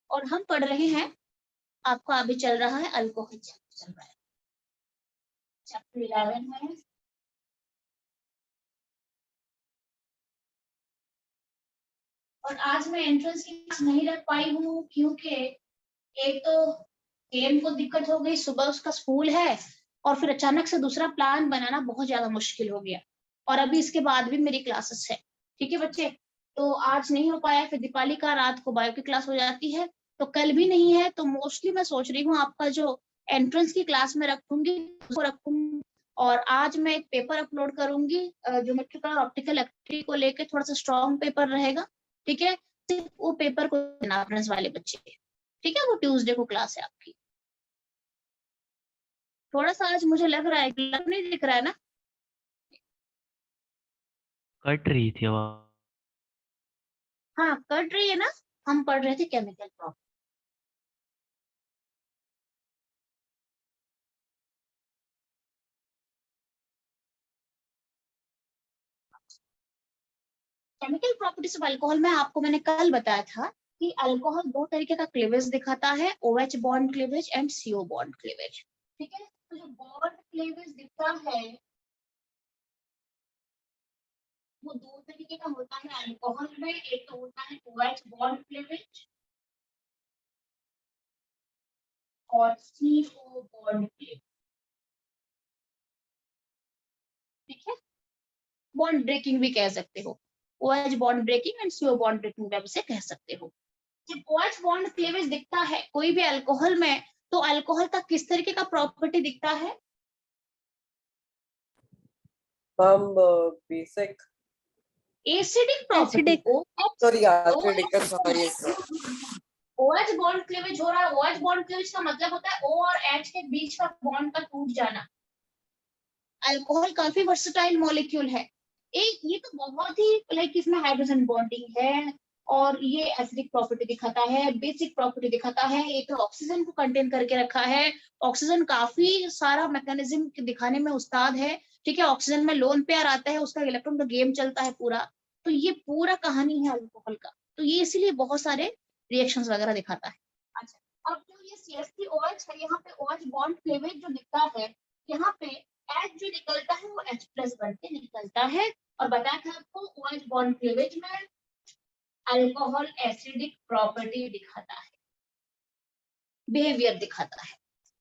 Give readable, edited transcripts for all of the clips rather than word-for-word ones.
और हम पढ़ रहे हैं, आपका अभी चल रहा है अल्कोहल चैप्टर चल रहा है, चैप्टर 11 में। और आज मैं एंट्रेंस की क्लास नहीं रख पाई हूँ क्योंकि एक तो गेम को दिक्कत हो गई, सुबह उसका स्कूल है और फिर अचानक से दूसरा प्लान बनाना बहुत ज्यादा मुश्किल हो गया, और अभी इसके बाद भी मेरी क्लासेस है। ठीक है बच्चे, तो आज नहीं हो पाया, फिर दीपाली का रात को बायो की क्लास हो जाती है, तो कल भी नहीं है, तो मोस्टली मैं सोच रही हूँ आपका जो एंट्रेंस की क्लास में रखूंगी उसको रखूंगी। और आज मैं एक पेपर अपलोड करूंगी ज्योमेट्रिकल और ऑप्टिकल एक्टिविटी को लेके, थोड़ा सा स्ट्रॉन्ग पेपर रहेगा। ठीक है, सिर्फ वो पेपर को देना रेफरेंस वाले बच्चे के। ठीक है, वो ट्यूसडे को क्लास है आपकी। थोड़ा सा आज मुझे लग रहा है, लग नहीं दिख रहा है ना? कट रही थी आवाज। हाँ कट रही है ना। हम पढ़ रहे थे chemical property. Chemical properties of alcohol में आपको मैंने कल बताया था कि अल्कोहल दो तरीके का क्लीवेज दिखाता है, OH bond cleavage and CO bond cleavage. ठीक है, तो जो बॉन्ड क्लीवेज दिखता है वो दो तरीके का होता है अल्कोहल में। एक तो होता है OH बॉन्ड क्लीवेज और CO बॉन्ड क्लीवेज। ठीक है, बॉन्ड ब्रेकिंग भी कह सकते हो, OH bond breaking and CO bond breaking भी आप इसे कह सकते हो। जब OH बॉन्ड क्लीवेज दिखता है कोई भी अल्कोहल में, तो अल्कोहल का किस तरीके का प्रॉपर्टी दिखता है? हम basic acidic property. Sorry acidic sorry OH bond cleavage हो रहा है। OH बॉन्ड क्लीवेज का मतलब होता है O और H के बीच का बॉन्ड का टूट जाना। अल्कोहल काफी वर्सेटाइल मॉलिक्यूल है। एक ये तो बहुत ही लाइक इसमें हाइड्रोजन बॉन्डिंग है, और ये एसिडिक प्रॉपर्टी दिखाता है, बेसिक प्रॉपर्टी दिखाता है, एक तो ऑक्सीजन को कंटेन करके रखा है। ऑक्सीजन काफी सारा मैकेनिज्म दिखाने में उस्ताद है। ठीक है, ऑक्सीजन में लोन पेयर आता है, उसका इलेक्ट्रॉन का गेम चलता है पूरा। तो ये पूरा कहानी है अल्कोहल का, तो ये इसीलिए बहुत सारे रिएक्शंस वगैरह दिखाता है। अच्छा, अब जो ये CH3OH है, यहाँ पे OH बॉन्ड क्लीवेज जो दिखता है, यहाँ पे H जो निकलता है वो H प्लस बन के निकलता है। और बताया था आपको OH बॉन्ड क्लीवेज में अल्कोहल एसिडिक प्रॉपर्टी दिखाता है, बिहेवियर दिखाता है।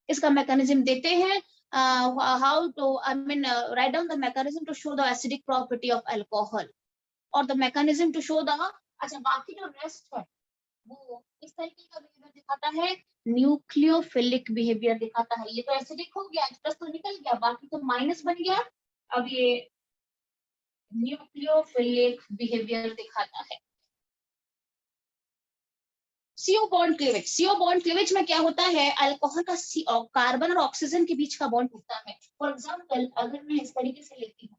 इसका मैकेनिज्म देते हैं, how to I mean write down the mechanism to show the acidic property of alcohol और the mechanism to show the. अच्छा, बाकी जो रेस्ट है वो इस तरीके का बिहेवियर दिखाता है, न्यूक्लियोफिलिक बिहेवियर दिखाता है। ये तो एसिडिक हो गया, प्लस तो निकल गया, बाकी तो माइनस बन गया। अब ये न्यूक्लियोफिलिक बिहेवियर दिखाता है। CO bond cleavage, CO bond cleavage में क्या होता है, अल्कोहल का कार्बन और ऑक्सीजन के बीच का बॉन्ड होता है। फॉर एग्जांपल अगर मैं इस तरीके से लेती हूँ,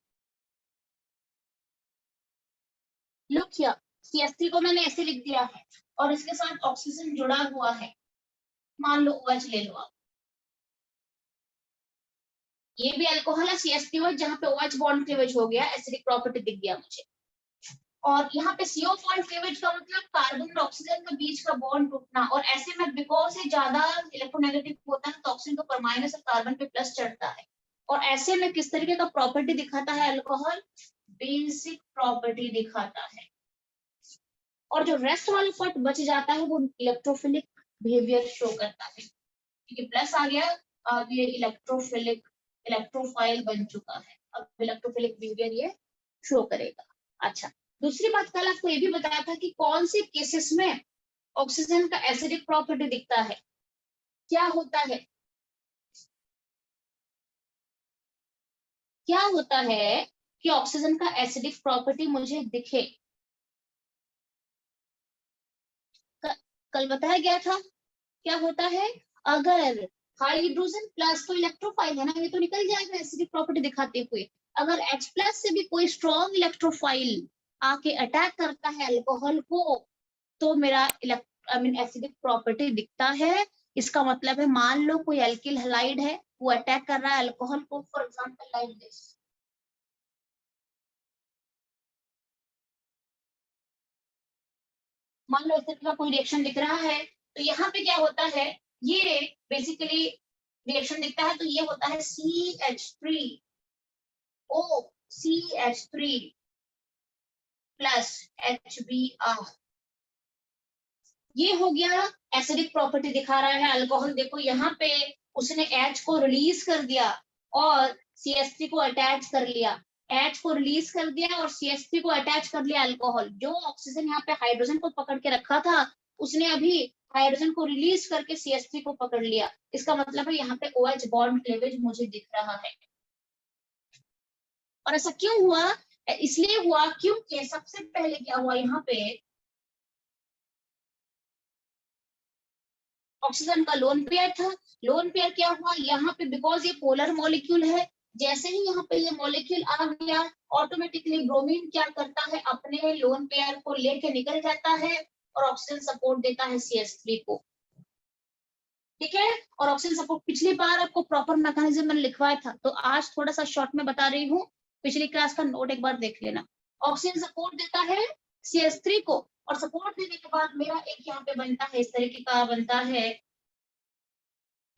लुक हियर, CH3 को मैंने ऐसे लिख दिया है और इसके साथ ऑक्सीजन जुड़ा हुआ है, मान लो OH ले लो आप। ये भी अल्कोहल है CH3OH, जहाँ पे OH बॉन्ड क्लीवेज हो गया, एसिडिक प्रॉपर्टी दिख गया मुझे। और यहाँ पे CO बॉन्ड क्लीवेज का मतलब कार्बन और ऑक्सीजन के बीच का बॉन्ड टूटना, और ऐसे में बिकॉज से ज्यादा इलेक्ट्रोनेगेटिव होता है तो ऑक्सीजन के ऊपर माइनस और कार्बन पे प्लस चढ़ता है। और ऐसे में किस तरीके का प्रॉपर्टी दिखाता है अल्कोहल? बेसिक प्रॉपर्टी दिखाता है। और जो रेस्ट वाला पार्ट बच जाता है वो इलेक्ट्रोफिलिक बिहेवियर शो करता है। ठीक है, प्लस आ गया, अब ये इलेक्ट्रोफिलिक इलेक्ट्रोफाइल बन चुका है, अब इलेक्ट्रोफिलिक बिहेवियर ये शो करेगा। अच्छा, दूसरी बात कल आपको ये भी बताया था कि कौन से केसेस में ऑक्सीजन का एसिडिक प्रॉपर्टी दिखता है, क्या होता है, क्या होता है कि ऑक्सीजन का एसिडिक प्रॉपर्टी मुझे दिखे? कल बताया गया था क्या होता है, अगर हाइड्रोजन प्लस तो इलेक्ट्रोफाइल है ना, ये तो निकल जाएगा एसिडिक प्रॉपर्टी दिखाते हुए। अगर H प्लस से भी कोई स्ट्रॉन्ग इलेक्ट्रोफाइल आके अटैक करता है अल्कोहल को, तो मेरा आई मीन एसिडिक प्रॉपर्टी दिखता है। इसका मतलब है मान लो कोई एल्किल हैलाइड है, वो अटैक कर रहा है अल्कोहल को, फॉर एग्जांपल लाइक दिस, मान लो इस तरह का कोई रिएक्शन दिख रहा है, तो यहाँ पे क्या होता है, ये बेसिकली रिएक्शन दिखता है तो ये होता है CH3O CH3 प्लस HBr। ये हो गया एसिडिक प्रॉपर्टी दिखा रहा है अल्कोहल। देखो यहाँ पे उसने H को रिलीज कर दिया और CH3 को अटैच कर लिया, H को रिलीज कर दिया और CH3 को अटैच कर लिया अल्कोहल। जो ऑक्सीजन यहाँ पे हाइड्रोजन को पकड़ के रखा था, उसने अभी हाइड्रोजन को रिलीज करके CH3 को पकड़ लिया। इसका मतलब है यहाँ पे OH बॉन्ड क्लीवेज मुझे दिख रहा है। और ऐसा क्यों हुआ? इसलिए हुआ क्योंकि सबसे पहले क्या हुआ, यहाँ पे ऑक्सीजन का लोन पेयर था। लोन पेयर क्या हुआ यहाँ पे, बिकॉज ये पोलर मॉलिक्यूल है, जैसे ही यहाँ पे ये मॉलिक्यूल आ गया, ऑटोमेटिकली ब्रोमीन क्या करता है, अपने लोन पेयर को लेके निकल जाता है और ऑक्सीजन सपोर्ट देता है CH3 को। ठीक है, और ऑक्सीजन सपोर्ट पिछली बार आपको प्रॉपर मैकेनिज्म मैंने लिखवाया था, तो आज थोड़ा सा शॉर्ट में बता रही हूँ, पिछली क्लास का नोट एक बार देख लेना। ऑक्सीजन सपोर्ट देता है CH3 को, और सपोर्ट देने के बाद मेरा एक यहाँ पे बनता है, इस तरीके का बनता है,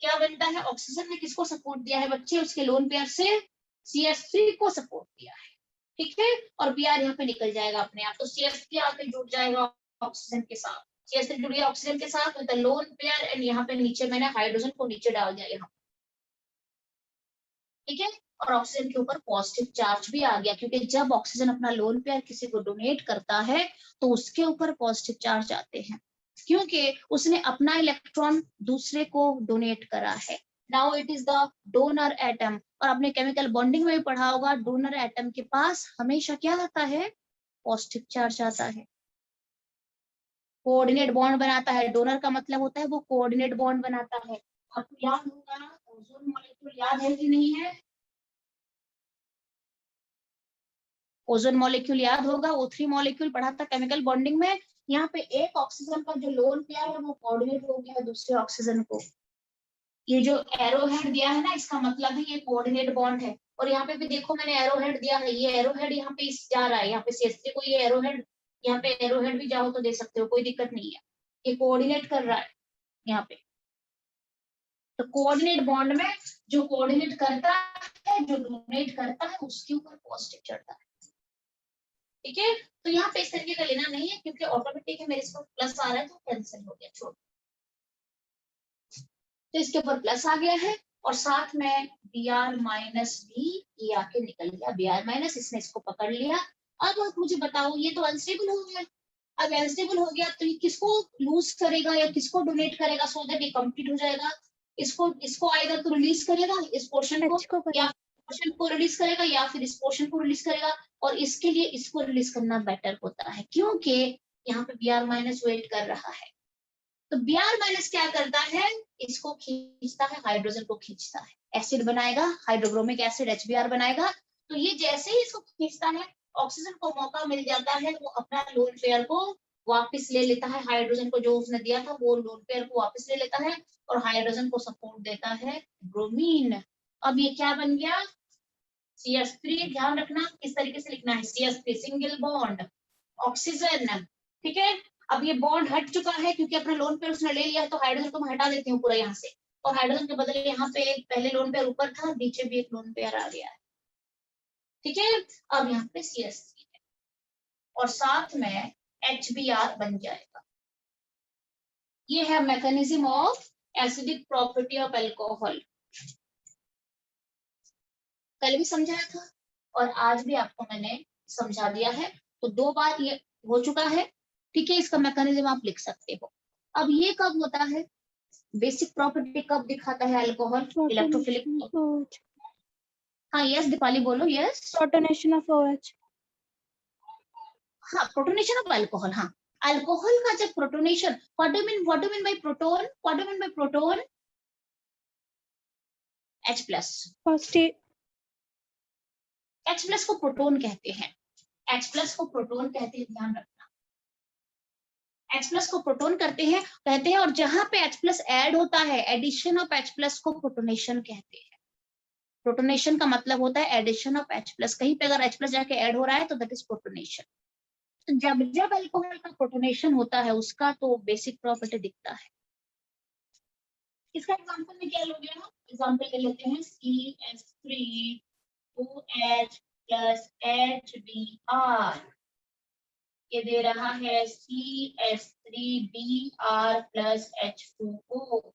क्या बनता है, ऑक्सीजन ने किसको सपोर्ट दिया है बच्चे, उसके लोन पेयर से CH3 को सपोर्ट दिया है। ठीक है, और Br यहाँ पे निकल जाएगा अपने आप, तो CH3 आके जुड़ जाएगा ऑक्सीजन के साथ, CH3 जुड़ गया ऑक्सीजन के साथ with the lone pair, and यहाँ पे नीचे मैंने हाइड्रोजन को नीचे डाल दिया यहाँ। ठीक है, और ऑक्सीजन के ऊपर पॉजिटिव चार्ज भी आ गया, क्योंकि जब ऑक्सीजन अपना लोन पेयर किसी को डोनेट करता है तो उसके ऊपर पॉजिटिव चार्ज आते हैं, क्योंकि उसने अपना इलेक्ट्रॉन दूसरे को डोनेट करा है। Now it is the donor atom, और आपने केमिकल बॉन्डिंग में भी पढ़ा होगा, डोनर एटम के पास हमेशा क्या आता है, पॉजिटिव चार्ज आता है, कोऑर्डिनेट बॉन्ड बनाता है। डोनर का मतलब होता है वो कोऑर्डिनेट बॉन्ड बनाता है। आपको याद होगा ओजोन मॉलिक्यूल, याद है कि नहीं है, ओजोन मॉलिक्यूल याद होगा, O3 मॉलिक्यूल पढ़ा था केमिकल बॉन्डिंग में। यहाँ पे एक ऑक्सीजन का जो लोन पेयर है वो कोऑर्डिनेट हो गया है दूसरे ऑक्सीजन को। ये जो एरो हेड दिया है ना, इसका मतलब है ये कोऑर्डिनेट बॉन्ड है। और यहाँ पे भी देखो मैंने एरो हेड दिया है, ये एरो हेड यहाँ पे इस जा रहा है, यहाँ पे CH3 को ये एरो हेड, यहाँ पे एरो हेड भी जाओ तो दे सकते हो, कोई दिक्कत नहीं है, ये कोऑर्डिनेट कर रहा है यहाँ पे। तो कोऑर्डिनेट बॉन्ड में जो कोऑर्डिनेट करता है, जो डोनेट करता है, उसके ऊपर पॉजिटिव चढ़ता है। ठीक है, तो यहाँ पे इस तरीके का लेना नहीं है, क्योंकि ऑटोमेटिक है, मेरे इसको प्लस आ रहा है तो कैंसिल हो गया, छोड़। तो इसके ऊपर प्लस आ गया है, और साथ में Br माइनस भी ये आके निकल गया, Br माइनस, इसने इसको पकड़ लिया। अब आप मुझे बताओ, ये तो अनस्टेबल हो गया। अब अनस्टेबल हो गया तो ये किसको लूज करेगा या किसको डोनेट करेगा, सो दैट ये कंप्लीट हो जाएगा। इसको आइदर तो रिलीज करेगा इस पोर्शन को, या पोर्शन को रिलीज करेगा, या फिर इस पोर्शन को रिलीज करेगा, और इसके लिए इसको रिलीज करना बेटर होता है, क्योंकि यहाँ पे Br माइनस वेट कर रहा है। तो Br माइनस क्या करता है, इसको खींचता है, हाइड्रोजन को खींचता है, एसिड बनाएगा, हाइड्रोब्रोमिक एसिड HBr बनाएगा। तो ये जैसे ही इसको खींचता है, ऑक्सीजन को मौका मिल जाता है, वो अपना लोन पेयर को वापस ले लेता है, हाइड्रोजन को जो उसने दिया था वो लोन पेयर को वापस ले लेता है, और हाइड्रोजन को सपोर्ट देता है ब्रोमीन। अब ये क्या बन गया, CH3। ध्यान रखना किस तरीके से लिखना है, CH3 सिंगल बॉन्ड ऑक्सीजन। ठीक है, अब ये बॉन्ड हट चुका है, क्योंकि अपना लोन पेयर उसने ले लिया, तो हाइड्रोजन को मैं हटा देती हूँ पूरा यहाँ से, और हाइड्रोजन के बदले यहाँ पे एक पहले लोन पेयर ऊपर था, नीचे भी एक लोन पेयर आ गया है। ठीक है, अब यहाँ पे CH3 है, और साथ में HBr बन जाएगा। ये है mechanism of acidic property of alcohol. कल भी समझाया था और आज भी आपको मैंने समझा दिया है, तो 2 बार ये हो चुका है। ठीक है, इसका मैकेनिज्म आप लिख सकते हो। अब ये कब होता है, बेसिक प्रॉपर्टी कब दिखाता है अल्कोहल, इलेक्ट्रोफिलिक। हाँ यस दीपाली बोलो, यस। Protonation of OH। हाँ, प्रोटोनेशन ऑफ अल्कोहल। हाँ, अल्कोहल का जब protonation, what do mean by proton, what do mean by proton, H plus. H plus को प्रोटोन कहते हैं, H प्लस को प्रोटोन कहते हैं, ध्यान रखना। H प्लस को प्रोटोन कहते हैं, और जहां पे H प्लस ऐड होता है, एडिशन ऑफ H प्लस को प्रोटोनेशन कहते हैं। प्रोटोनेशन का मतलब होता है एडिशन ऑफ H प्लस, कहीं पे अगर H प्लस जाके ऐड हो रहा है तो दैट इज प्रोटोनेशन। जब जब अल्कोहल का प्रोटोनेशन होता है उसका तो बेसिक प्रॉपर्टी दिखता है। इसका एग्जांपल में क्या लोगे ना, एग्जांपल ले लेते हैं CH3OH प्लस HBr, ये दे रहा है CH3Br प्लस H2O।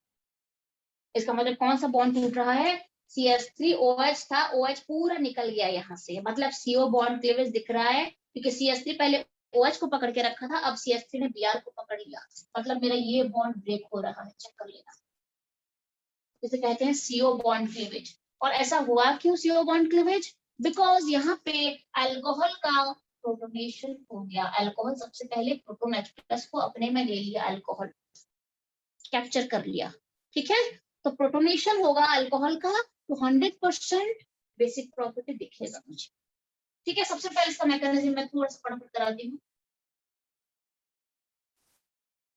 इसका मतलब कौन सा बॉन्ड टूट रहा है, CH3OH था, OH पूरा निकल गया यहाँ से, मतलब CO बॉन्ड क्लीवेज दिख रहा है, क्योंकि CH3 पहले OH को पकड़ के रखा था, अब CH3 ने Br को पकड़ लिया, मतलब मेरा ये बॉन्ड ब्रेक हो रहा है, चेक कर लेना। इसे कहते हैं CO बॉन्ड क्लीवेज। और ऐसा हुआ क्यों CO बॉन्ड क्लीवेज, बिकॉज यहाँ पे अल्कोहल का प्रोटोनेशन हो गया। अल्कोहल सबसे पहले प्रोटोन H+ को अपने में ले लिया, अल्कोहल कैप्चर कर लिया, ठीक है। तो प्रोटोनेशन होगा अल्कोहल का, तो 100% बेसिक प्रॉपर्टी दिखेगा मुझे, ठीक है। सबसे पहले इसका मैकेनिज्म मैं थोड़ा सा फटाफट कराती हूँ,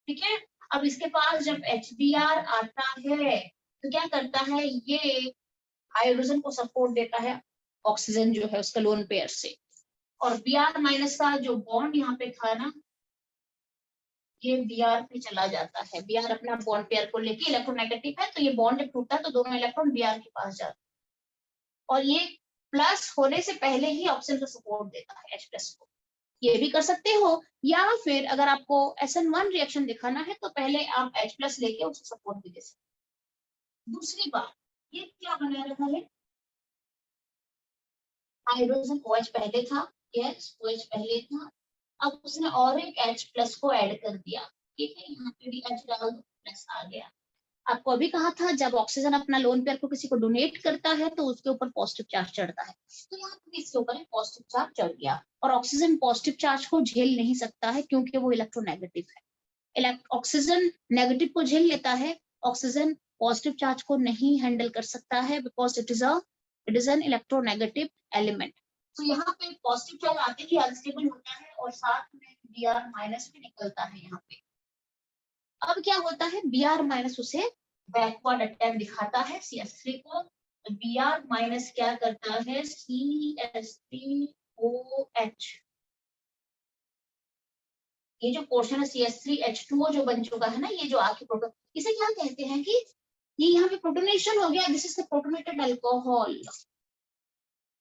ठीक है। अब इसके पास जब HBr आता है तो क्या करता है, ये हाइड्रोजन को सपोर्ट देता है, ऑक्सीजन जो है उसका लोन पेयर से, और Br- का जो बॉन्ड यहाँ पे था ना, ये Br पे चला जाता है। Br अपना बॉन्ड पेयर को लेके इलेक्ट्रोनेगेटिव है, तो ये बॉन्ड जब टूटता है तो दोनों इलेक्ट्रॉन Br के पास जाता है, और ये प्लस होने से पहले ही ऑक्सीजन को सपोर्ट देता है H+ को। ये भी कर सकते हो, या फिर अगर आपको SN1 रिएक्शन दिखाना है तो पहले आप H+ लेके उसे सपोर्ट भी दे सकते। दूसरी बात, ये क्या बना रहा है, हाइड्रोजन OH पहले था, यस OH पहले था, अब उसने और एक H+ को ऐड कर दिया, ठीक है, यहाँ पे भी H डाल दो, प्लस आ गया। आपको अभी कहा था जब ऑक्सीजन अपना लोन पेयर को किसी को डोनेट करता है तो उसके ऊपर पॉजिटिव चार्ज चढ़ता है, तो यहाँ पे इसके ऊपर एक पॉजिटिव चार्ज चढ़ गया, और ऑक्सीजन पॉजिटिव चार्ज को झेल नहीं सकता है क्योंकि वो इलेक्ट्रोनेगेटिव है। ऑक्सीजन नेगेटिव को झेल लेता है, ऑक्सीजन पॉजिटिव चार्ज को नहीं हैंडल कर सकता है, because it is an electronegative element. तो यहाँ पे पॉजिटिव चार्ज आते ही अनस्टेबल होता है, और साथ में Br- भी निकलता है यहाँ पे। अब क्या होता है, Br- उसे बैकवर्ड अटैक दिखाता है CH3 को, Br- क्या करता है, CH3OH, ये जो पोर्शन है CH3H2O जो बन चुका है ना, ये जो आके प्रोटोन, इसे क्या कहते हैं कि ये यहाँ पे प्रोटोनेशन हो गया, this is the protonated alcohol.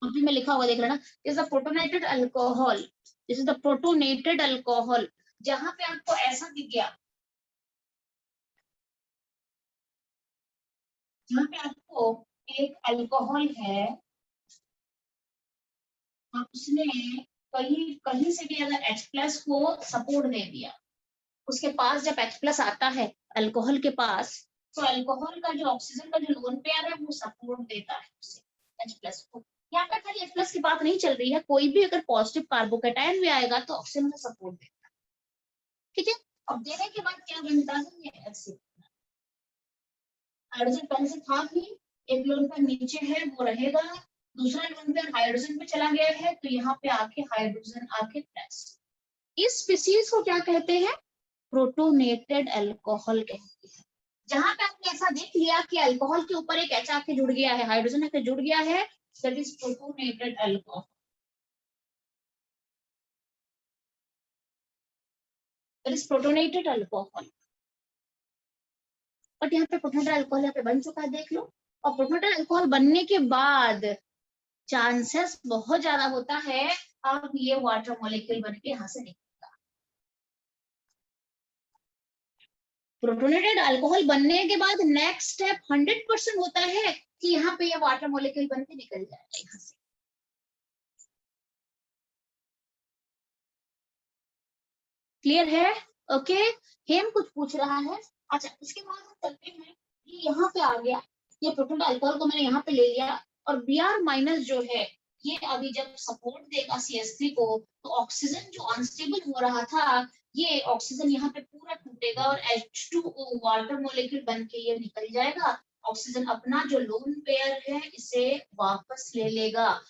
अभी में लिखा हुआ देख लेना, is the protonated alcohol, this is the protonated alcohol. जहां पे आपको ऐसा दिख गया, जहाँ पे आपको एक अल्कोहल है और उसने कहीं कहीं से भी अगर H+ को सपोर्ट दे दिया, उसके पास जब H+ आता है अल्कोहल के पास, तो अल्कोहल का जो ऑक्सीजन का जो लोन पेयर है वो सपोर्ट देता है उसे H+ को। यहाँ पे खाली H+ की बात नहीं चल रही है, कोई भी अगर पॉजिटिव कार्बोकेटायन भी आएगा तो ऑक्सीजन का सपोर्ट देता है, ठीक है। अब देने के बाद क्या बनता है, ये एसिड, हाइड्रोजन पहले से था ही, एक लोन पेयर नीचे है वो रहेगा, दूसरा लोन पेयर हाइड्रोजन पे चला गया है, तो यहाँ पे आके हाइड्रोजन आके प्लस। इस स्पीसीज को क्या कहते हैं, प्रोटोनेटेड अल्कोहल कहते हैं। जहां पे आपने ऐसा देख लिया कि अल्कोहल के ऊपर एक H आके जुड़ गया है, हाइड्रोजन आके जुड़ गया है, that is protonated alcohol, that is protonated alcohol. But यहाँ पे प्रोटोनेटेड अल्कोहल यहाँ पे बन चुका है, देख लो। और प्रोटोनेटेड अल्कोहल बनने के बाद चांसेस बहुत ज्यादा होता है अब ये वाटर मॉलिक्यूल बन के यहाँ से निकलेगा। प्रोटोनेटेड अल्कोहल बनने के बाद नेक्स्ट स्टेप 100% होता है कि यहाँ पे ये वाटर मॉलिक्यूल बन के निकल जाएगा यहाँ से। क्लियर है, ओके। हेम कुछ पूछ रहा है, अच्छा उसके बाद हम चलते हैं, ये यहाँ पे आ गया, ये प्रोटोनेटेड अल्कोहल को मैंने यहाँ पे ले लिया, और Br- जो है ये अभी जब सपोर्ट देगा CH3 को, तो ऑक्सीजन जो अनस्टेबल हो रहा था, ये ऑक्सीजन यहाँ पे पूरा टूटेगा और H2O वाटर मॉलिक्यूल बन के ये निकल जाएगा। ऑक्सीजन अपना जो लोन पेयर है इसे वापस ले लेगा।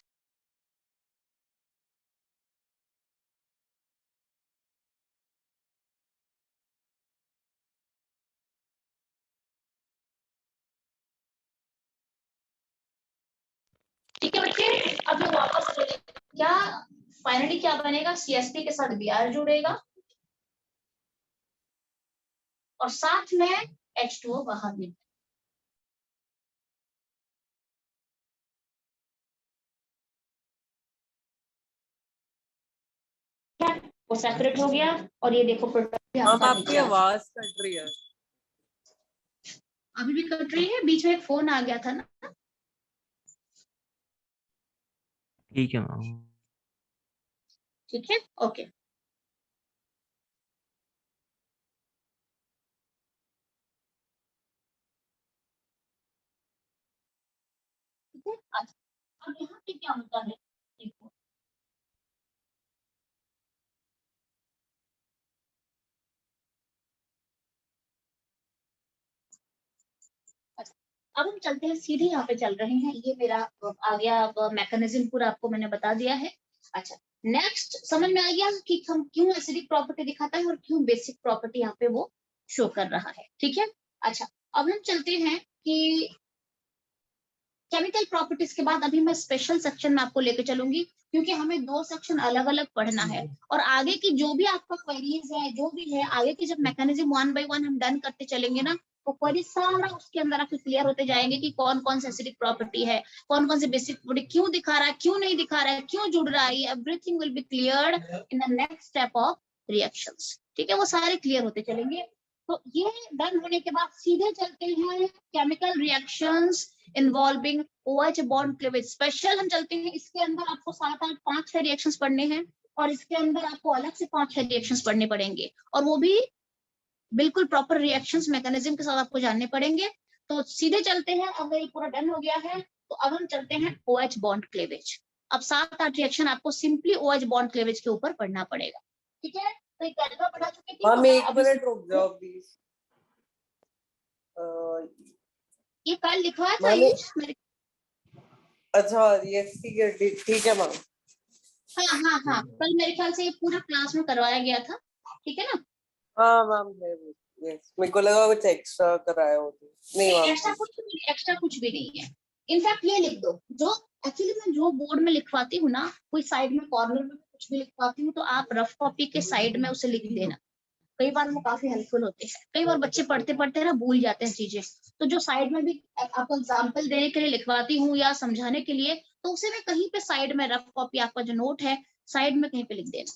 ठीक है बच्चे, अब ये वापस ले लेगा क्या, फाइनली क्या बनेगा, CH3 के साथ Br जुड़ेगा और साथ में H2O बाहर निकलेगा। वो सेपरेट हो गया और ये देखो प्रोडक्ट मैम आपका आपकी नीचे आ गया। आवाज कट रही है। अभी भी कट रही है, बीच में एक फोन आ गया था ना। ठीक है मैम। ठीक है, ओके। ठीक है, अब यहाँ पे क्या होता है, देखो अब हम चलते हैं सीधे, यहाँ पे चल रहे हैं, ये मेरा आ गया मैकेनिज्म पूरा आपको मैंने बता दिया है। अच्छा, नेक्स्ट समझ में आ गया कि हम क्यों एसिडिक प्रॉपर्टी दिखाता है और क्यों बेसिक प्रॉपर्टी यहाँ पे वो शो कर रहा है। ठीक है, अच्छा अब हम चलते हैं कि केमिकल प्रॉपर्टीज के बाद अभी मैं स्पेशल सेक्शन में आपको लेके चलूंगी, क्योंकि हमें 2 सेक्शन अलग अलग पढ़ना है और आगे की जो भी आपका क्वेरीज है, जो भी है आगे की, जब मैकेनिज्म 1 बाय 1 हम डन करते चलेंगे ना, तो क्वेरी सारा उसके अंदर आपको क्लियर होते जाएंगे कि कौन कौन सी एसिडिक प्रॉपर्टी है, कौन कौन सी बेसिक प्रॉपर्टी, क्यों दिखा रहा है, क्यों नहीं दिखा रहा है, क्यों जुड़ रहा है, everything will be cleared in the next step of reactions. ठीक है, वो सारे क्लियर होते चलेंगे। तो ये डन होने के बाद सीधे चलते हैं chemical reactions involving OH bond cleavage. Special हम चलते हैं, इसके अंदर आपको 7 8 5 6 रिएक्शंस पढ़ने हैं और इसके अंदर आपको अलग से 5 6 रिएक्शंस पढ़ने पड़ेंगे और वो भी बिल्कुल प्रॉपर रिएक्शंस मैकेनिज्म के साथ आपको जानने पड़ेंगे। तो सीधे चलते हैं, अगर ये पूरा डन हो गया है तो अब हम चलते हैं OH बॉन्ड क्लीवेज। अब 7 8 रिएक्शन आपको सिंपली OH बॉन्ड क्लीवेज के ऊपर पढ़ना पड़ेगा। ठीक है, तो ये कैलकुलेट पढ़ा चुके थे। मैम एक मिनट रुक जाओ प्लीज। ये कल लिखवाया था मैंने मेरे। अच्छा ये ठीक है मैम। हाँ, कल मेरे ख्याल से ये पूरा क्लास में करवाया गया था। ठीक है ना। हाँ मैम यस, मेरे को लगा कुछ एक्स्ट्रा कराया हो तो। नहीं मैम एक्स्ट्रा कुछ भी नहीं है। इनफैक्ट ये लिख दो, जो एक्चुअली मैं जो बोर्ड में लिखवाती हूँ ना, कोई साइड में कॉर्नर में कुछ भी लिखवाती हूँ तो आप रफ कॉपी के साइड में उसे लिख देना। कई बार वो काफी हेल्पफुल होते हैं, कई बार बच्चे पढ़ते पढ़ते ना भूल जाते हैं चीजें, तो जो साइड में भी आपको एग्जाम्पल देने के लिए लिखवाती हूँ या समझाने के लिए, तो उसे मैं कहीं पे साइड में रफ कॉपी आपका जो नोट है साइड में कहीं पे लिख देना।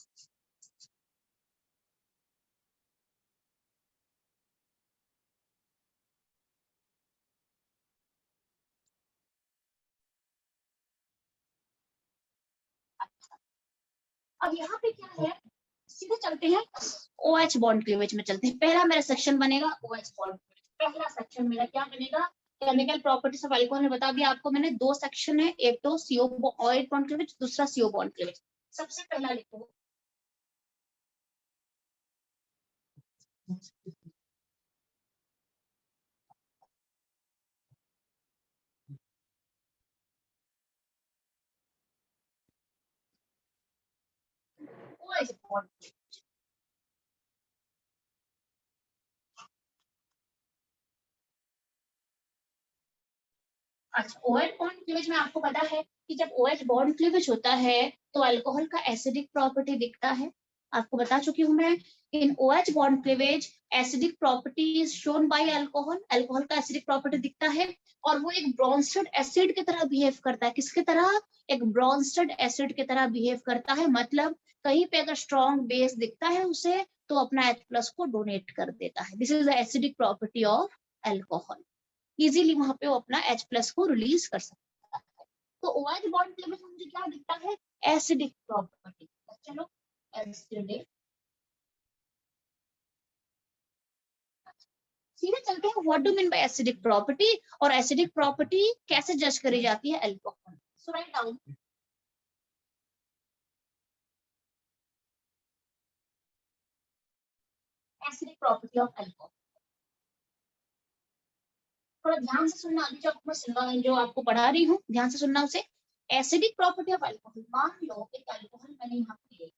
अब यहाँ पे क्या है, सीधे चलते हैं OH बॉन्ड क्लीवेज में चलते हैं। पहला मेरा सेक्शन बनेगा OH बॉन्ड। पहला सेक्शन मेरा क्या बनेगा, केमिकल प्रॉपर्टीज ऑफ अल्कोहल में बता दिया आपको मैंने, 2 सेक्शन है, एक तो CO OH बॉन्ड क्लीवेज, दूसरा CO बॉन्ड क्लीवेज। सबसे पहला लिखो OH बॉन्ड। अच्छा, OH बॉन्ड क्लीवेज में आपको पता है कि जब OH बॉन्ड क्लीवेज होता है तो अल्कोहल का एसिडिक प्रॉपर्टी दिखता है। आपको बता चुकी हूँ मैं, इन OH bond cleavage acidic property is shown by alcohol. Alcohol का एसिडिक प्रॉपर्टी दिखता है और वो एक ब्रोंस्टेड एसिड की तरह बिहेव करता है। किसकी तरह, एक ब्रोंस्टेड एसिड की तरह बिहेव करता है। मतलब कहीं पे अगर स्ट्रॉन्ग बेस दिखता है उसे, तो अपना H+ को डोनेट कर देता है। This is the acidic property of alcohol. Easily वहां पे वो अपना H+ को रिलीज कर सकता है। तो OH बॉन्ड क्लीवेज में मुझे क्या दिखता है, एसिडिक प्रॉपर्टी। चलो एसिडिक, सीधे चलते हैं what do mean by acidic property और एसिडिक प्रॉपर्टी कैसे जज करी जाती है alcohol. So write down acidic property of alcohol. थोड़ा ध्यान से सुनना, अभी जो आपको पढ़ा रही हूँ ध्यान से सुनना उसे। एसिडिक प्रॉपर्टी ऑफ अल्कोहल, मान लो एक अल्कोहल मैंने यहाँ पे,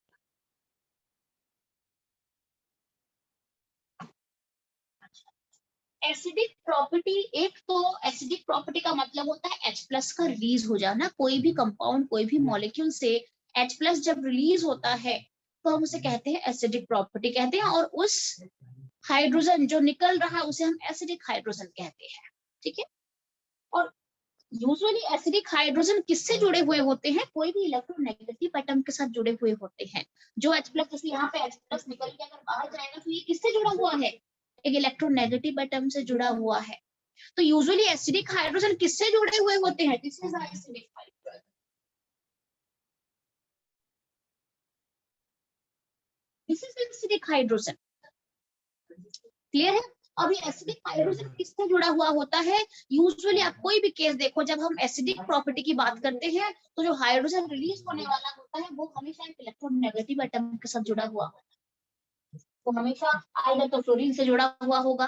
एसिडिक प्रॉपर्टी, एक तो एसिडिक प्रॉपर्टी का मतलब होता है H+ का रिलीज हो जाना। कोई भी कंपाउंड, कोई भी मॉलिक्यूल से H+ जब रिलीज होता है तो हम उसे कहते हैं एसिडिक प्रॉपर्टी कहते हैं, और उस हाइड्रोजन जो निकल रहा है उसे हम एसिडिक हाइड्रोजन कहते हैं, ठीक है। और यूजुअली एसिडिक हाइड्रोजन किससे जुड़े हुए होते हैं, कोई भी इलेक्ट्रोनेगेटिव एटम के साथ जुड़े हुए होते हैं। जो H+, जैसे यहाँ पे H+ निकल के अगर बाहर जाएगा तो ये किससे जुड़ा हुआ है, एक इलेक्ट्रोनेगेटिव एटम से जुड़ा हुआ है। तो यूजुअली एसिडिक हाइड्रोजन किससे जुड़े हुए होते हैं, this is acidic hydrogen, this is acidic hydrogen, clear है। अब ये एसिडिक हाइड्रोजन किससे जुड़ा हुआ होता है, यूजुअली आप कोई भी केस देखो, जब हम एसिडिक प्रॉपर्टी की बात करते हैं तो जो हाइड्रोजन रिलीज होने वाला होता है वो हमेशा एक इलेक्ट्रोनेगेटिव एटम के साथ जुड़ा हुआ होता है, वो हमेशा आइदर तो फ्लोरीन से जुड़ा हुआ होगा,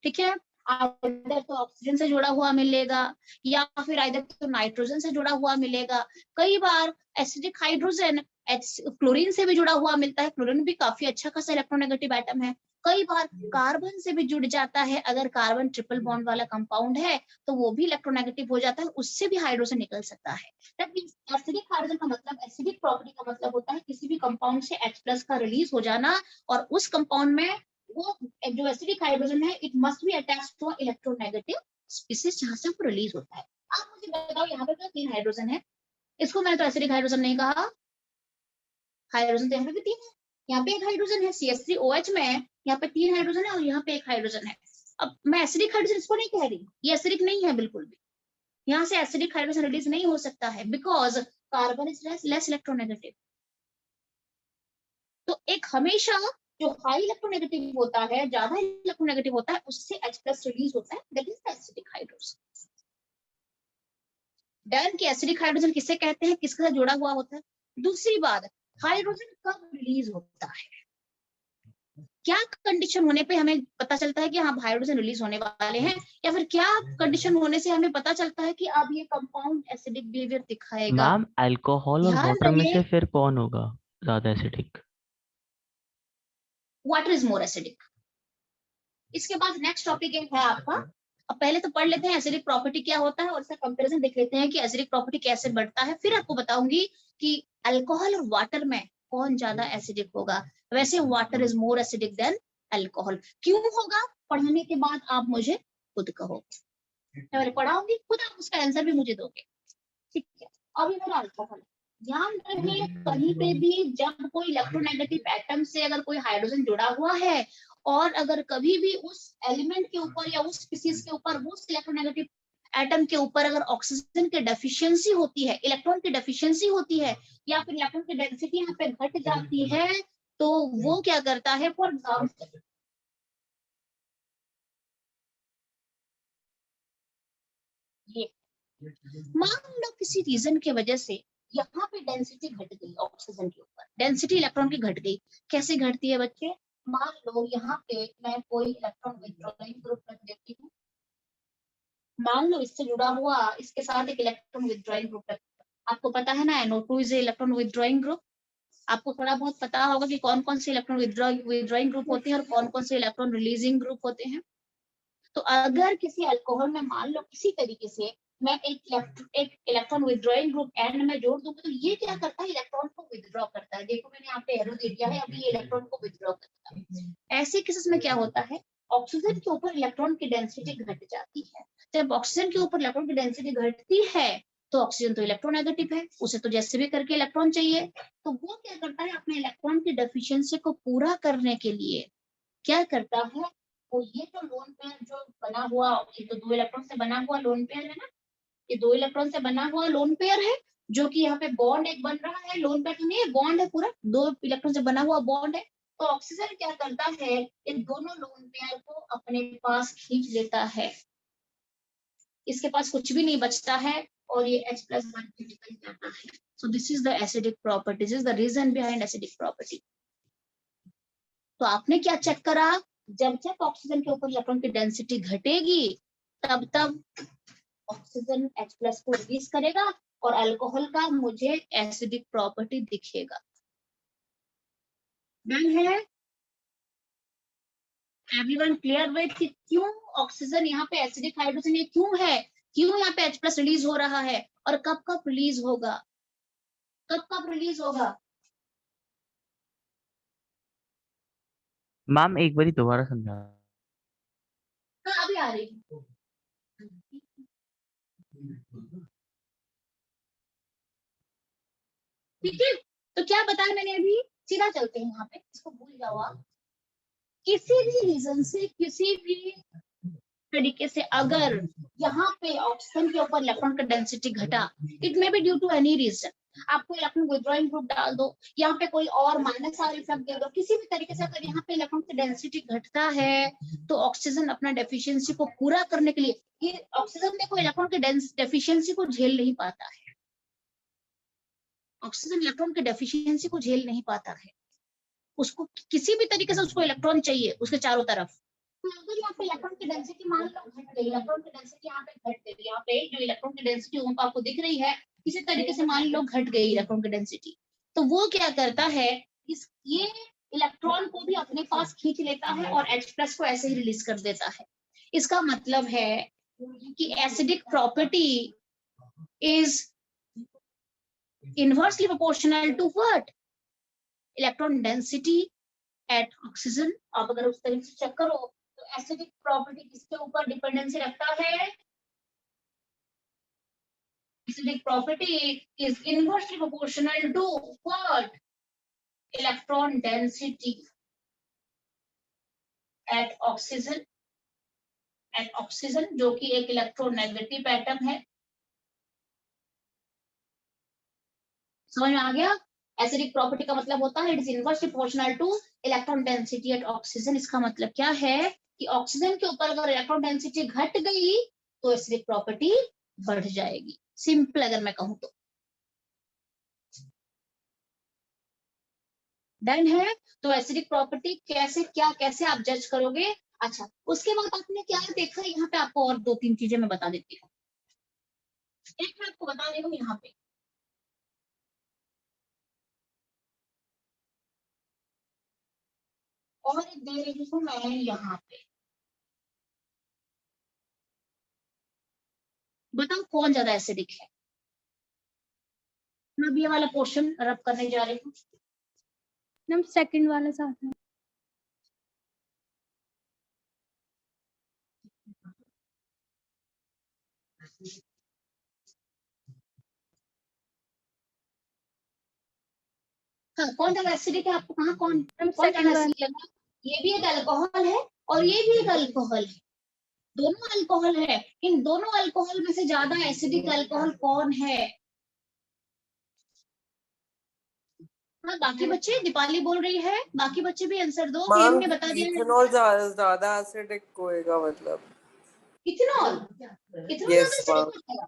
ठीक है, आइदर तो ऑक्सीजन से जुड़ा हुआ मिलेगा, या फिर आइदर तो नाइट्रोजन से जुड़ा हुआ मिलेगा। कई बार एसिडिक हाइड्रोजन क्लोरीन से भी जुड़ा हुआ मिलता है, क्लोरीन भी काफी अच्छा खासा इलेक्ट्रोनेगेटिव एटम है। कई बार कार्बन से भी जुड़ जाता है, अगर कार्बन ट्रिपल बॉन्ड वाला कंपाउंड है तो वो भी इलेक्ट्रोनेगेटिव हो जाता है, उससे भी हाइड्रोजन निकल सकता है। दैट मींस एसिडिक हाइड्रोजन का मतलब, एसिडिक प्रॉपर्टी का मतलब होता है किसी भी कंपाउंड से H+ का रिलीज हो जाना, और उस कंपाउंड में वो जो एसिडिक हाइड्रोजन है it must be attached to electronegative species जहां से वो रिलीज होता है। आप मुझे बताओ यहाँ पे 3 हाइड्रोजन है, इसको मैंने तो एसिडिक हाइड्रोजन नहीं कहा, हाइड्रोजन तो यहाँ पे भी 3 है, यहाँ पे एक हाइड्रोजन है CH3OH में, यहाँ पे 3 हाइड्रोजन है और यहाँ पे एक हाइड्रोजन है। अब मैं एसिडिक हाइड्रोजन इसको नहीं कह रही, ये एसिडिक नहीं है बिल्कुल भी, यहाँ से एसिडिक हाइड्रोजन रिलीज नहीं हो सकता है, because carbon is less electronegative. तो एक हमेशा जो हाई इलेक्ट्रोनेगेटिव होता है, ज्यादा इलेक्ट्रोनेगेटिव होता है, उससे H+ रिलीज होता है, that is acidic hydrogen. Done की एसिडिक हाइड्रोजन किसे कहते हैं, किसके साथ जुड़ा हुआ होता है। दूसरी बात, हाइड्रोजन कब रिलीज होता है, क्या कंडीशन होने पे हमें पता चलता है कि हाँ हाइड्रोजन रिलीज होने वाले हैं, या फिर क्या कंडीशन होने से हमें पता चलता है कि अब ये कंपाउंड एसिडिक बिहेवियर दिखाएगा। मैम अल्कोहल और ध्यान वाटर में रहे, से फिर कौन होगा ज्यादा acidic? Water is more acidic. इसके बाद नेक्स्ट टॉपिक है आपका, अब पहले तो पढ़ लेते हैं एसिडिक प्रॉपर्टी क्या होता है और इसका कंपैरिजन देख लेते हैं कि एसिडिक प्रॉपर्टी कैसे बढ़ता है, फिर आपको बताऊंगी कि अल्कोहल और वाटर में कौन ज्यादा एसिडिक होगा। वैसे water is more acidic then alcohol, क्यों होगा पढ़ने के बाद आप मुझे खुद कहो, मैं पढ़ाऊंगी खुद आप उसका आंसर भी मुझे दोगे, ठीक है। अब ये मेरा अल्कोहल, ध्यान रखिए कहीं पे भी जब कोई इलेक्ट्रोनेगेटिव एटम से अगर कोई हाइड्रोजन जुड़ा हुआ है और अगर कभी भी उस एलिमेंट के ऊपर या उस स्पीसीज के ऊपर उस इलेक्ट्रोनेगेटिव एटम के ऊपर अगर ऑक्सीजन की डेफिशिएंसी होती है, इलेक्ट्रॉन की डेफिशिएंसी होती है, या फिर इलेक्ट्रॉन की डेंसिटी यहाँ पे घट जाती है, तो वो क्या करता है, फॉर एग्जाम्पल ये मान लो किसी रीजन की वजह से यहाँ पे डेंसिटी घट गई, ऑक्सीजन के ऊपर डेंसिटी इलेक्ट्रॉन की घट गई, कैसे घटती है बच्चे, मान लो यहाँ पे मैं कोई इलेक्ट्रॉन विथड्रॉइंग ग्रुप रख देती हूँ, मान लो इससे जुड़ा हुआ इसके साथ एक इलेक्ट्रॉन विथड्रॉइंग ग्रुप रख, आपको पता है ना NO2 is electron withdrawing group, आपको थोड़ा बहुत पता होगा कि कौन कौन से इलेक्ट्रॉन विथड्रॉइंग ग्रुप होते हैं और कौन कौन से इलेक्ट्रॉन रिलीजिंग ग्रुप होते हैं। तो अगर किसी अल्कोहल में मान लो किसी तरीके से मैं एक इलेक्ट्रॉन विथड्रॉइंग ग्रुप एंड में जोड़ दूंगा, तो ये क्या करता है, इलेक्ट्रॉन को विथड्रॉ करता है, देखो मैंने यहाँ पे एरो दे दिया है, अभी ये इलेक्ट्रॉन को विथड्रॉ करता है। ऐसे केसेस में क्या होता है, ऑक्सीजन के ऊपर इलेक्ट्रॉन की डेंसिटी घट जाती है, जब ऑक्सीजन के ऊपर इलेक्ट्रॉन की डेंसिटी घटती है तो ऑक्सीजन तो इलेक्ट्रोनेगेटिव है, उसे तो जैसे भी करके इलेक्ट्रॉन चाहिए, तो वो क्या करता है, अपने इलेक्ट्रॉन की डेफिशिएंसी को पूरा करने के लिए क्या करता है, तो ये जो लोन पेयर जो बना हुआ, ये तो 2 इलेक्ट्रॉन से बना हुआ लोन पेयर है ना, ये 2 इलेक्ट्रॉन से बना हुआ लोन पेयर है, जो कि यहाँ पे बॉन्ड एक बन रहा है, लोन पेयर नहीं है, बॉन्ड है, पूरा 2 इलेक्ट्रॉन से बना हुआ बॉन्ड है। तो ऑक्सीजन क्या करता है, इन दोनों लोन पेयर को अपने पास खींच लेता है, इसके पास कुछ भी नहीं बचता है और ये H+ बन के निकल जाता है। So this is the acidic property, this is the reason behind acidic property. तो आपने क्या चेक करा, जब जब ऑक्सीजन के ऊपर इलेक्ट्रॉन की डेंसिटी घटेगी तब तब ऑक्सीजन H+ को रिलीज करेगा और अल्कोहल का मुझे एसिडिक प्रॉपर्टी दिखेगा। डन है, एवरीवन क्लियर विद कि क्यों ऑक्सीजन यहाँ पे एसिडिक हाइड्रोजन ये क्यों है, क्यों यहाँ पे H+ रिलीज हो रहा है और कब कब रिलीज होगा। कब कब रिलीज होगा? मैम एक बारी दोबारा समझा। हाँ अभी आ रही हूँ। ठीक है, तो क्या बताया मैंने अभी, सीधा चलते हैं यहाँ पे, इसको भूल जाओ आप। किसी भी रीजन से, किसी भी तरीके से अगर यहाँ पे ऑक्सीजन के ऊपर इलेक्ट्रॉन का डेंसिटी घटा, it may be due to any reason, आपको इलेक्ट्रॉन विथड्रॉइंग ग्रुप डाल दो, यहाँ पे कोई और माइनस आर इफेक्ट दे दो, किसी भी तरीके से अगर यहाँ पे इलेक्ट्रॉन की डेंसिटी घटता है तो ऑक्सीजन अपना डेफिशिएंसी को पूरा करने के लिए, ये ऑक्सीजन देखो इलेक्ट्रॉन के डेफिशिएंसी को झेल नहीं पाता है, ऑक्सीजन इलेक्ट्रॉन के डेफिशिएंसी को झेल नहीं पाता है, उसको किसी भी तरीके से उसको इलेक्ट्रॉन चाहिए उसके चारों तरफ। तो अगर यहाँ पे इलेक्ट्रॉन की डेंसिटी मान लो घट गई, इलेक्ट्रॉन की डेंसिटी यहाँ पे घट गई, यहाँ पे जो इलेक्ट्रॉन की डेंसिटी आपको दिख रही है, किसी तरीके से मान लो घट गई इलेक्ट्रॉन की डेंसिटी, तो वो क्या करता है, ये इलेक्ट्रॉन को भी अपने पास खींच लेता है और H+ को ऐसे ही रिलीज कर देता है। इसका मतलब है कि acidic property is inversely proportional to what, electron density at oxygen. आप अगर उस तरीके से चेक करो तो एसिडिक प्रॉपर्टी किसके ऊपर डिपेंडेंसी रखता है, acidic property is inversely proportional to what, electron density at oxygen, at oxygen जो कि एक इलेक्ट्रोनेगेटिव एटम है। समझ में आ गया? एसिडिक प्रॉपर्टी का मतलब होता है it is inversely proportional two electron density at oxygen. इसका मतलब क्या है कि ऑक्सीजन के ऊपर अगर इलेक्ट्रॉन डेंसिटी घट गई तो एसिडिक प्रॉपर्टी बढ़ जाएगी, सिंपल अगर मैं कहूं तो। डन है? तो एसिडिक प्रॉपर्टी कैसे, क्या कैसे आप जज करोगे? अच्छा, उसके बाद आपने क्या देखा यहाँ पे, आपको और 2-3 चीजें मैं बता देती हूँ। एक मैं आपको बता रही हूँ यहाँ पे, और एक दे रही हूँ मैं यहाँ पे, बताओ कौन ज्यादा एसिडिक है। मैं भी ये वाला पोर्शन रब करने जा रही हूँ। मैम सेकंड वाला साथ में। हाँ, कौन ज्यादा एसिडिक है आपको, कहाँ कौन मैम कौन सेकंड ज्यादा वाला। एसिडिक लगा? ये भी एक अल्कोहल है और ये भी एक अल्कोहल है, दोनों अल्कोहल है। इन दोनों अल्कोहल में से ज्यादा एसिडिक अल्कोहल कौन है? हाँ, बाकी बच्चे, दीपाली बोल रही है, बाकी बच्चे भी आंसर दो। मैम ने बता दिया है इथेनॉल ज्यादा एसिडिक होएगा मतलब। इथेनॉल, इथेनॉल यस ज्यादा मैम। एसिडिक होता है।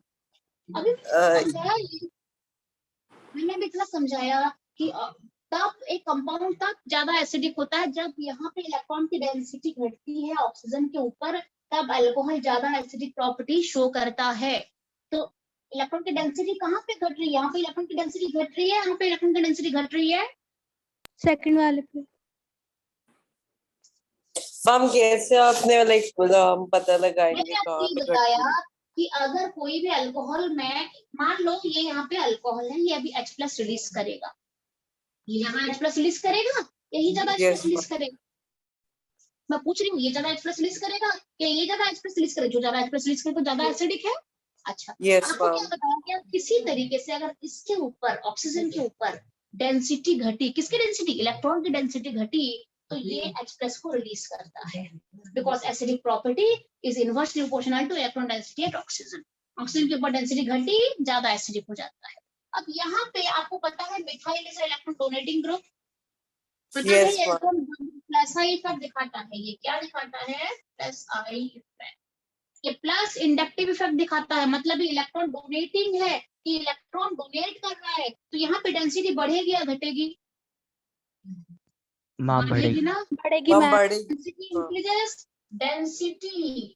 अभी समझाया ये, मैंने भी इतना समझाया कि तब एक कंपाउंड तब ज्यादा एसिडिक होता है जब यहाँ पे इलेक्ट्रॉन की डेंसिटी घटती है ऑक्सीजन के ऊपर, तब अल्कोहल ज्यादा एसिडिक प्रॉपर्टी शो करता है। तो इलेक्ट्रॉन की डेंसिटी कहाँ पे घट रही है? यहाँ पे इलेक्ट्रॉन की डेंसिटी घट रही है, यहाँ पे इलेक्ट्रॉन की डेंसिटी घट रही है। सेकंड वाले पे। मैम कैसे आपने लाइक पता लगाएंगे मैंने आपको कहाँ ये पे घट बताया रही है? कि अगर कोई भी अल्कोहल में, मान लो ये यहाँ पे अल्कोहल है, ये अभी H+ रिलीज करेगा, ये ज्यादा H+ रिलीज करेगा, यही ज्यादा H+ Yes, रिलीज करेगा। मैं पूछ रही हूँ ये ज्यादा H+ रिलीज करेगा या ये ज्यादा H+ रिलीज करेगा? जो ज्यादा H+ रिलीज करे तो ज्यादा एसिडिक है। अच्छा, Yes, आपको क्या ma'am. बताया कि किसी तरीके से अगर इसके ऊपर, ऑक्सीजन के ऊपर डेंसिटी घटी, किसकी डेंसिटी, इलेक्ट्रॉन की डेंसिटी घटी, तो ये H+ को रिलीज करता है, because acidic property is inversely proportional two electron density at oxygen. Oxygen के ऊपर डेंसिटी घटी, ज्यादा एसिडिक हो जाता है। अब यहाँ पे आपको पता है methyl is electron donating group, पता है Yes, ये ma'am. Electron plus I effect दिखाता है, ये क्या दिखाता है, प्लस आई इफेक्ट। ये प्लस इंडक्टिव इफेक्ट दिखाता है, मतलब ये इलेक्ट्रॉन डोनेटिंग है, कि इलेक्ट्रॉन डोनेट कर रहा है, तो यहाँ पे डेंसिटी बढ़ेगी या घटेगी? मैम बढ़ेगी बढ़ेगी। ना, बढ़ेगी मैम मैम। बढ़ेगी। Density increases, density